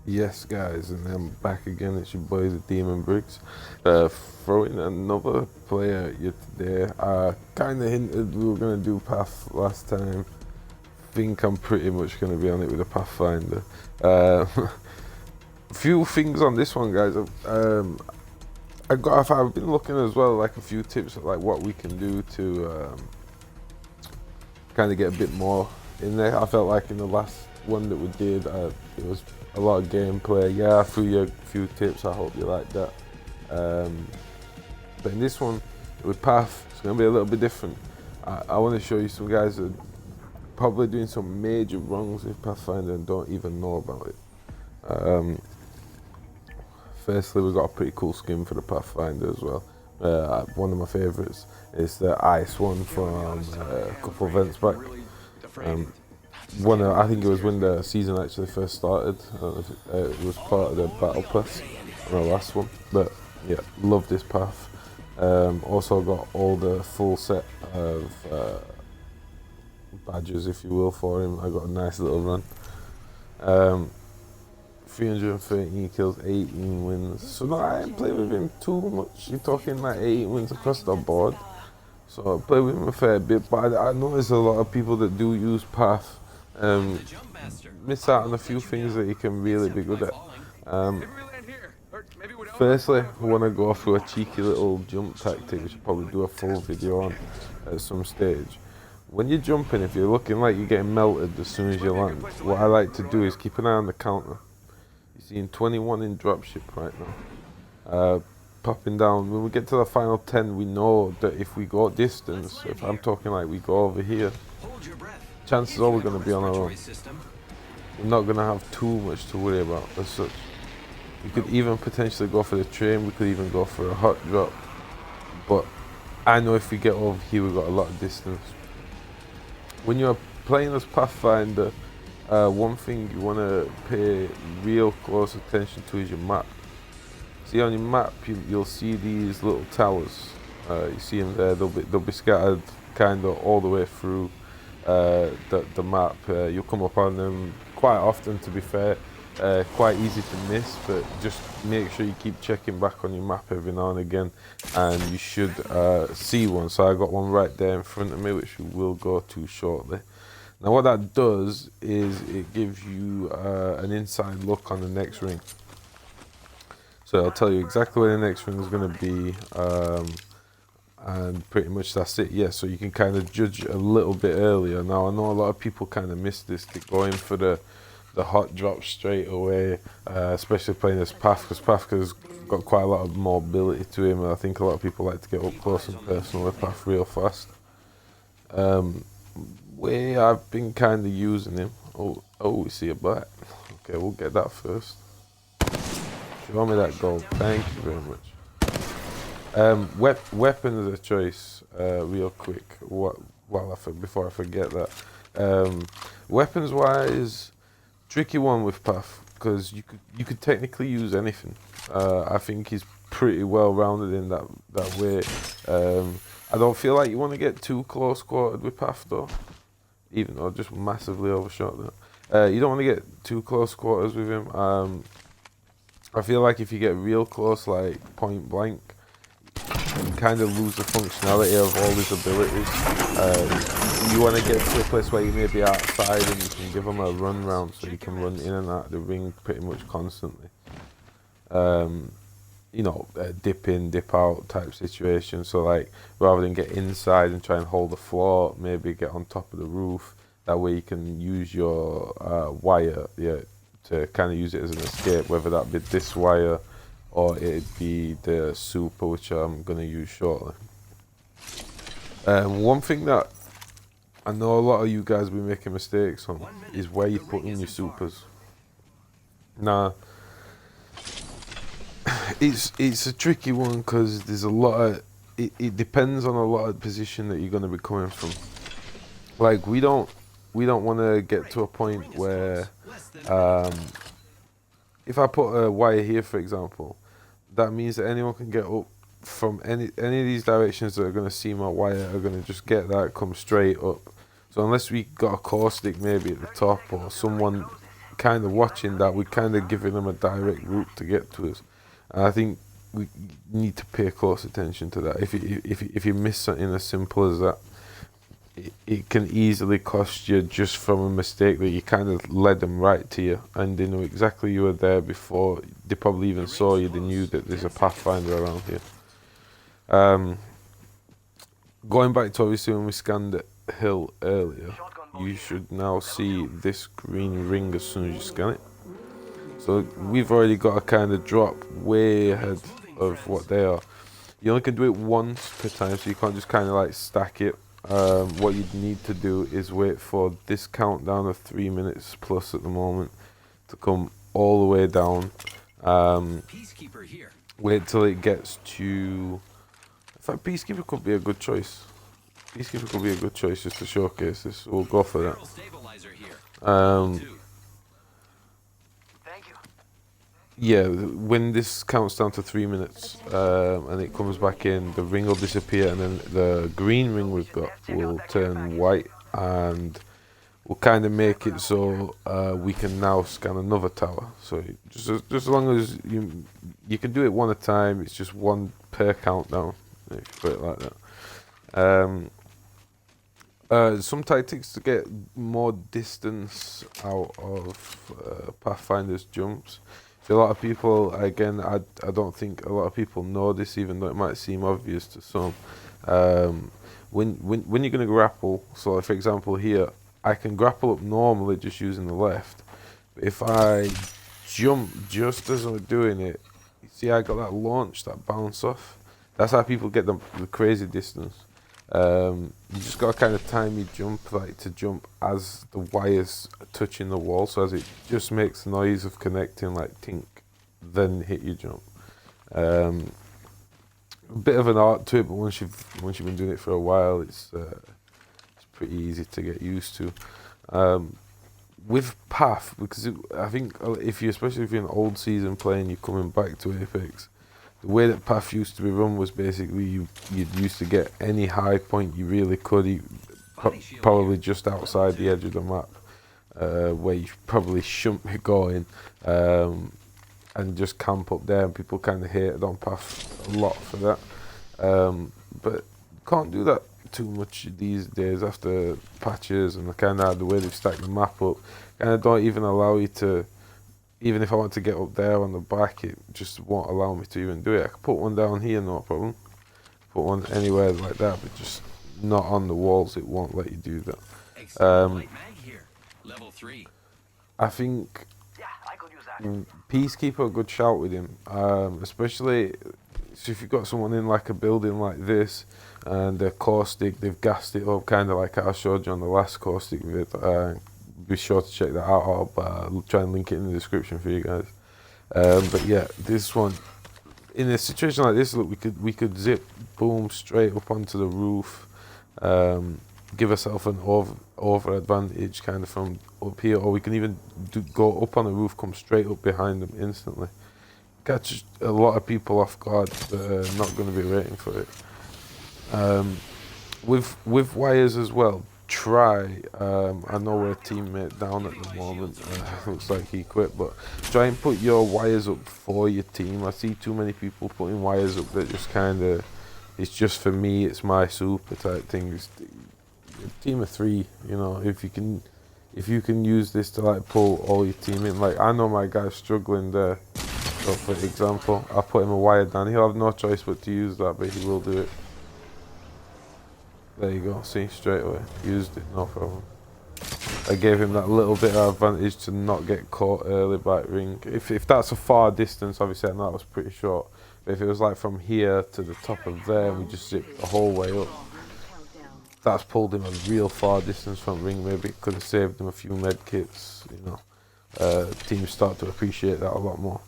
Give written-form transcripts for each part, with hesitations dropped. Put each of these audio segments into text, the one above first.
Yes, guys, and I'm back again. It's your boy, the Demon Briggs, throwing another player at you today. I kind of hinted we were gonna do Path last time. Think I'm pretty much gonna be on it with a Pathfinder. Uh, few things on this one, guys. I've been looking as well, like a few tips at like what we can do to kind of get a bit more in there. I felt like in the last one that we did, it was a lot of gameplay. Yeah, I threw you a few tips. I hope you like that. Um, but in this one, with Path, it's going to be a little bit different. I want to show you some guys that are probably doing some major wrongs with Pathfinder and don't even know about it. Firstly, we've got a pretty cool skin for the Pathfinder as well. One of my favourites is the ice one from a couple of events back. Um, I think it was when the season actually first started. It was part of the battle pass on the last one. But yeah, love this path. Also got all the full set of badges, if you will, for him. I got a nice little run. 313 kills, 18 wins. So no, I ain't played with him too much. You're talking like 18 wins across the board. So I play with him a fair bit, but I know there's a lot of people that do use Path. Miss out on a few things that you can really be good at. Firstly, I want to go through a cheeky little jump tactic, which I'll probably do a full video on at some stage. When you're jumping, if you're looking like you're getting melted as soon as you land, what I like to do is keep an eye on the counter. You're seeing 21 in dropship right now. Popping down, when we get to the final 10, we know that if we go distance, if I'm talking like we go over here, chances are we're going to be on our own. We're not going to have too much to worry about as such. We could even potentially go for the train, we could even go for a hot drop. But I know if we get over here, we've got a lot of distance. When you're playing as Pathfinder, one thing you want to pay real close attention to is your map. See on your map, you'll see these little towers. You see them there, they'll be scattered kind of all the way through the map. You'll come up on them quite often, to be fair. Quite easy to miss, but just make sure you keep checking back on your map every now and again, and you should see one. So I got one right there in front of me, which we will go to shortly. Now what that does is it gives you an inside look on the next ring. So I'll tell you exactly where the next ring is going to be, and pretty much that's it. Yeah, so you can kind of judge a little bit earlier. Now I know a lot of people kind of miss this. They go in for the hot drop straight away, especially playing as Path, because Path's got quite a lot of mobility to him, and I think a lot of people like to get up close and personal with Path real fast. Way I've been kind of using him. Oh, we see a bat. Okay, we'll get that first. Show me that gold. Thank you very much. Weapon is a choice. Real quick. Before I forget that. Weapons wise, tricky one with Path, because you could technically use anything. I think he's pretty well rounded in that way. I don't feel like you want to get too close quartered with Path though, even though I just massively overshot that. You don't want to get too close quarters with him. I feel like if you get real close, like point blank, you kind of lose the functionality of all his abilities. You want to get to a place where you may be outside and you can give him a run round, so you can run in and out of the ring pretty much constantly. Dip in, dip out type situation. So like, rather than get inside and try and hold the floor, maybe get on top of the roof. That way you can use your wire, to kind of use it as an escape, whether that be this wire or it'd be the super, which I'm going to use shortly. One thing that I know a lot of you guys be making mistakes on is where you put in your supers. Now, it's a tricky one because there's a lot of it depends on a lot of position that you're going to be coming from. Like we don't want to get to a point where if I put a wire here, for example, that means that anyone can get up from any of these directions that are going to see my wire are going to just get that, come straight up. So unless we got a caustic maybe at the top, or someone kind of watching that, we're kind of giving them a direct route to get to us. And I think we need to pay close attention to that. If you miss something as simple as that, it can easily cost you just from a mistake that you kind of led them right to you, and they know exactly you were there before they probably even saw you. They knew that there's a Pathfinder around here. Going back to obviously when we scanned the hill earlier, you should now see this green ring as soon as you scan it. So we've already got a kind of drop way ahead of what they are. You only can do it once per time, so you can't just kind of like stack it. What you'd need to do is wait for this countdown of 3 minutes plus at the moment to come all the way down. Wait till it gets to... In fact, Peacekeeper could be a good choice. Peacekeeper could be a good choice just to showcase this. We'll go for that. Yeah, when this counts down to 3 minutes and it comes back in, the ring will disappear, and then the green ring we've got will turn white, and we'll kind of make it so we can now scan another tower. So just as long as you can do it one at a time, it's just one per countdown, if you put it like that. Some tactics to get more distance out of Pathfinder's jumps. So a lot of people, again, I don't think a lot of people know this, even though it might seem obvious to some. When you're going to grapple, so like for example here, I can grapple up normally just using the left. But if I jump just as I'm doing it, you see I got that launch, that bounce off. That's how people get the crazy distance. You just got to kind of time your jump, like to jump as the wires are touching the wall, so as it just makes noise of connecting, like tink, then hit your jump. A bit of an art to it, but once you've been doing it for a while, it's pretty easy to get used to. With Path, because I think especially if you're an old season player and you're coming back to Apex, the way that Path used to be run was basically you'd used to get any high point you really could, probably just outside the edge of the map, where you probably shouldn't be going, and just camp up there, and people kind of hated on Path a lot for that. But can't do that too much these days after patches, and the way they've stacked the map up, kind of don't even allow you to. Even if I want to get up there on the back, it just won't allow me to even do it. I can put one down here, no problem. Put one anywhere like that, but just not on the walls. It won't let you do that. I think Peacekeeper, a good shout with him, especially so if you've got someone in like a building like this and they're caustic, they've gassed it up, kind of like I showed you on the last caustic vid. Be sure to check that out. I'll try and link it in the description for you guys. But yeah, this one, in a situation like this, look, we could zip, boom, straight up onto the roof, give ourselves an over advantage kind of from up here, or we can even go up on the roof, come straight up behind them instantly. Catch a lot of people off guard that are not going to be waiting for it. With wires as well. Try, I know we're a teammate down at the moment, looks like he quit, but try and put your wires up for your team. I see too many people putting wires up that just kind of, it's just for me, it's my super type thing. It's a team of 3, you know, if you can use this to like pull all your team in. Like I know my guy's struggling there, so for example, I'll put him a wire down. He'll have no choice but to use that, but he will do it. There you go, see, straight away, used it, no problem. I gave him that little bit of advantage to not get caught early by ring. If that's a far distance, obviously I know that was pretty short, but if it was like from here to the top of there, we just zipped the whole way up, that's pulled him a real far distance from ring. Maybe it could have saved him a few med kits, you know. Teams start to appreciate that a lot more.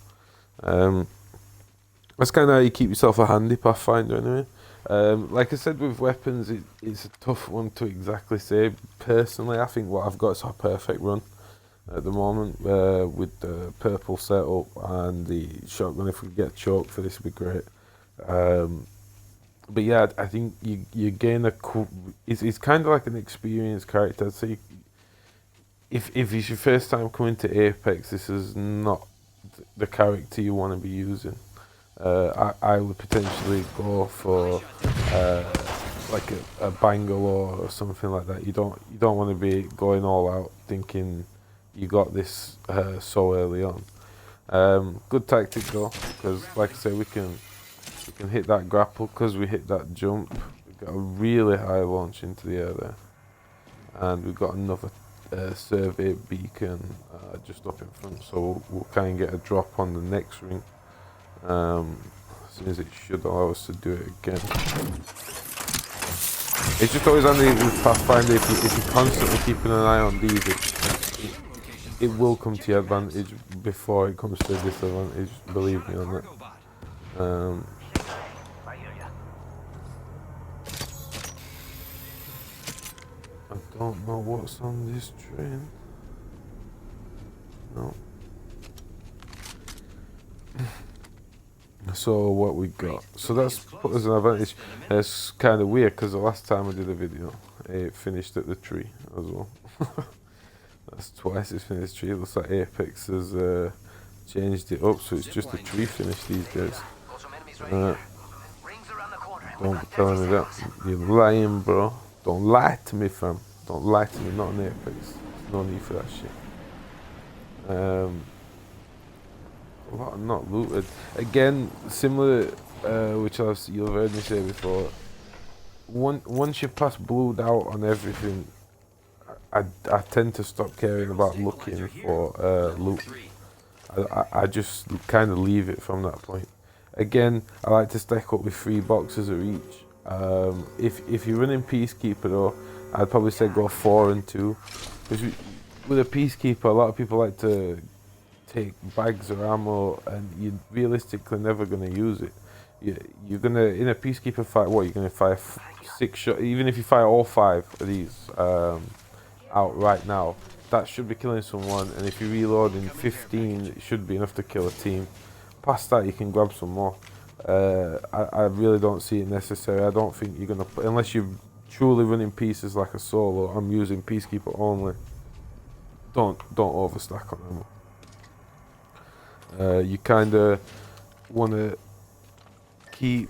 That's kind of how you keep yourself a handy Pathfinder anyway. Like I said, with weapons, it's a tough one to exactly say. Personally, I think what I've got is a perfect run at the moment, with the purple setup and the shotgun. If we get choked for this, would be great. But yeah, I think you gain it's kind of like an experienced character. So if it's your first time coming to Apex, this is not the character you want to be using. I would potentially go for like a Bangalore or something like that. You don't want to be going all out thinking you got this so early on. Good tactic though, because like I say, we can hit that grapple because we hit that jump. We got a really high launch into the air there, and we've got another survey beacon just up in front, so we'll kind of get a drop on the next ring. As soon as it should allow us to do it again. It's just always handy with Pathfinder if you're constantly keeping an eye on these. It will come to your advantage before it comes to a disadvantage. Believe me on that. I don't know what's on this train. No. So what we got? So that's put us an advantage. It's kind of weird because the last time I did a video, it finished at the tree as well. That's twice it's finished tree. It looks like Apex has changed it up, so it's just a tree finish these days. Don't be telling me that. You're lying, bro. Don't lie to me, fam. Don't lie to me. Not on Apex. There's no need for that shit. A lot not looted. Again, similar, which you've heard me say before. Once you pass blued out on everything, I tend to stop caring about looking for loot. I just kind of leave it from that point. Again, I like to stack up with 3 boxes of each. If you're running Peacekeeper though, I'd probably say go 4 and 2. Because with a Peacekeeper, a lot of people like to take bags of ammo, and you're realistically never going to use it. You're gonna, in a Peacekeeper fight, what, you're gonna fire 6 shots. Even if you fire all 5 of these out right now, that should be killing someone, and if you reload in 15, it should be enough to kill a team. Past that, you can grab some more. I really don't see it necessary. I don't think you're gonna, unless you're truly running pieces like a solo. I'm using Peacekeeper only. Don't overstack on ammo. You kind of want to keep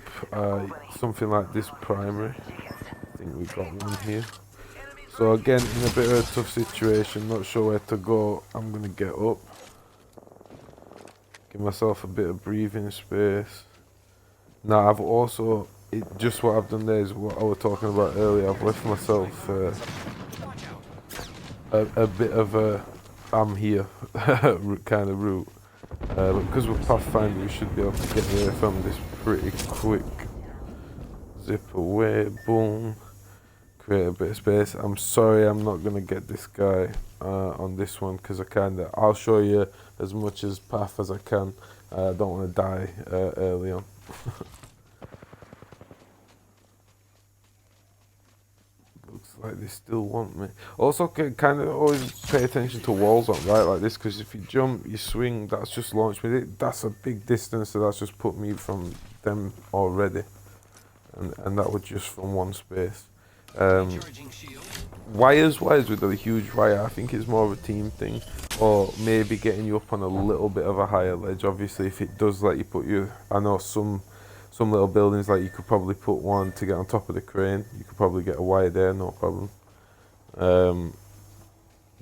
something like this primary. I think we've got one here. So again, in a bit of a tough situation, not sure where to go, I'm going to get up. Give myself a bit of breathing space. Now I've also, just what I've done there is what I was talking about earlier. I've left myself a bit of a I'm here kind of route. But because we're Pathfinder, we should be able to get away from this pretty quick. Zip away, boom. Create a bit of space. I'm sorry I'm not going to get this guy on this one because I'll show you as much as path as I can. I don't want to die early on. Looks like they still want me. Also, kind of always pay attention to walls on right like this, because if you jump, you swing, that's just launched me. That's a big distance, so that's just put me from them already. And that was just from one space. Wires with a huge wire, I think it's more of a team thing, or maybe getting you up on a little bit of a higher ledge. Obviously, if it does let you put you, I know some little buildings, like you could probably put one to get on top of the crane. You could probably get a wire there, no problem.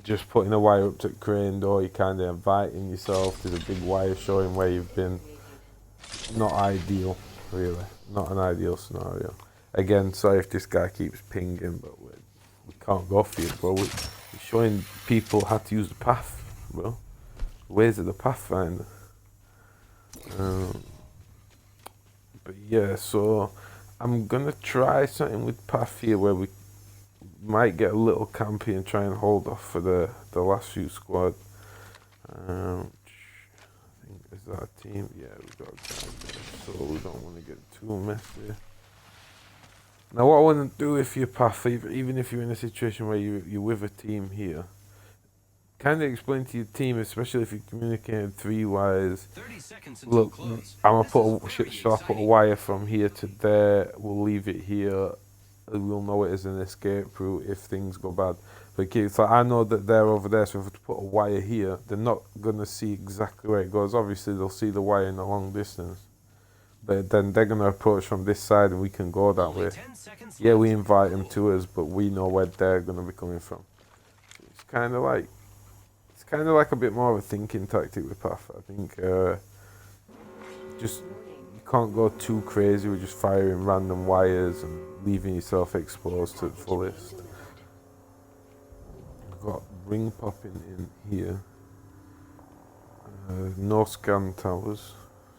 Just putting a wire up to the crane door, you're kind of inviting yourself. There's a big wire showing where you've been. Not ideal, really. Not an ideal scenario. Again, sorry if this guy keeps pinging, but we can't go for it, bro. We're showing people how to use the path, bro. Ways of the Pathfinder. But yeah, so I'm gonna try something with path here where we might get a little campy and try and hold off for the last few squad. I think, is that a team? Yeah, we got a guy there, so we don't want to get too messy. Now what I want to do if you're path, even if you're in a situation where you're with a team here, kind of explain to your team, especially if you're communicating 3 wires. Look, I'm gonna shall I put a wire from here to there? We'll leave it here. We'll know it as an escape route if things go bad. But it's like I know that they're over there, so if we put a wire here, they're not gonna see exactly where it goes. Obviously, they'll see the wire in a long distance, but then they're gonna approach from this side, and we can go that way. Yeah, we invite them to us, but we know where they're gonna be coming from. It's kind of like a bit more of a thinking tactic with Path. I think just you can't go too crazy with just firing random wires and leaving yourself exposed to the fullest. We've got ring popping in here. No scan towers.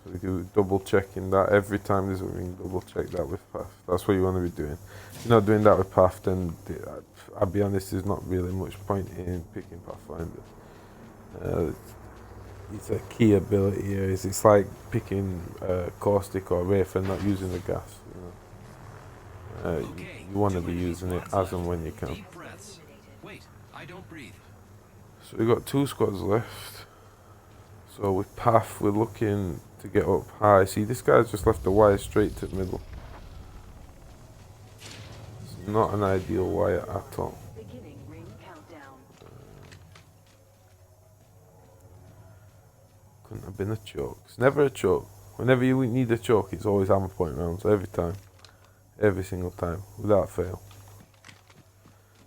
So we do double checking that every time there's a ring. Double check that with Path. That's what you want to be doing. If you're not doing that with Path, then I'll be honest, there's not really much point in picking Pathfinder. It's a key ability here. It's like picking caustic or wraith and not using the gas. You want to be using it as and when you can. So we've got 2 squads left. So with Path, we're looking to get up high. See, this guy's just left the wire straight to the middle. It's not an ideal wire at all. Couldn't have been a choke. It's never a choke. Whenever you need a choke, it's always hammer point rounds. Every time. Every single time. Without fail.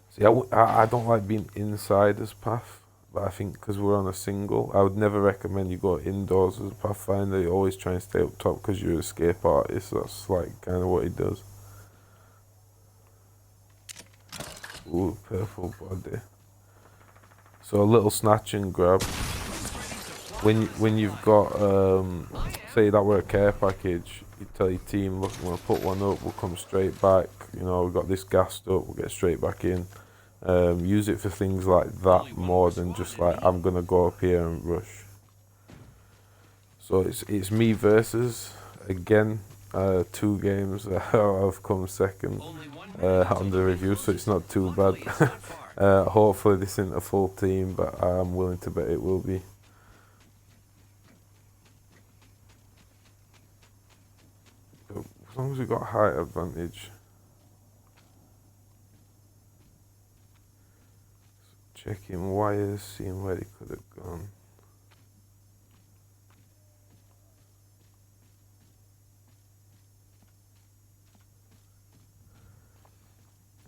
See, I don't like being inside as Path. But I think because we're on a single, I would never recommend you go indoors as a Pathfinder. You always try and stay up top because you're an escape artist. That's like kind of what he does. Ooh, purple body. So a little snatch and grab. When you've got, say that we're a care package, you tell your team, look, I'm going to put one up, we'll come straight back. You know, we've got this gassed up, we'll get straight back in. Use it for things like that more than just like I'm gonna go up here and rush. So it's me versus again 2 games. I've come second on the review, so it's not too bad. Hopefully this isn't a full team, but I'm willing to bet it will be. As long as we got height advantage. Checking wires, seeing where they could have gone.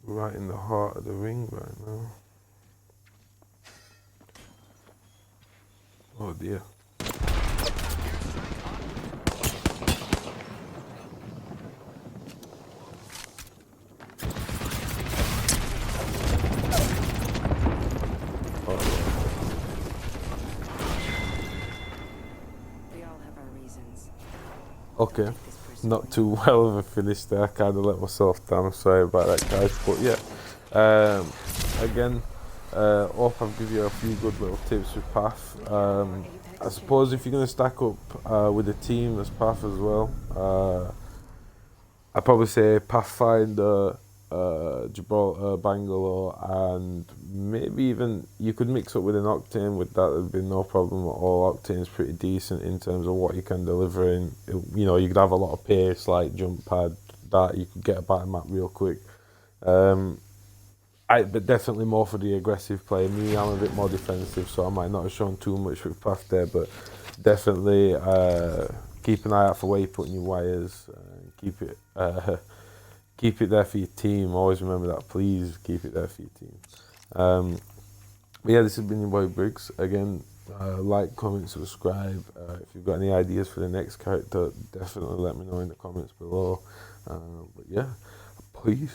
Right in the heart of the ring right now. Oh dear. Okay, not too well of a finish there. I kind of let myself down. I'm sorry about that, guys. But yeah, again, hope I've given you a few good little tips with Path. I suppose if you're going to stack up with a team as Path as well, I'd probably say Pathfinder, Gibraltar, Bangalore, and maybe even you could mix up with an Octane. With that, there'd be no problem at all. Octane's pretty decent in terms of what you can deliver. In you know, you could have a lot of pace, like jump pad, that you could get a back map real quick. But definitely more for the aggressive play. Me, I'm a bit more defensive, so I might not have shown too much with Path there, but definitely keep an eye out for where you're putting your wires. Keep it there for your team. Always remember that. Please keep it there for your team. But yeah, this has been your boy Briggs. Again, like, comment, subscribe. If you've got any ideas for the next character, definitely let me know in the comments below. But yeah, peace.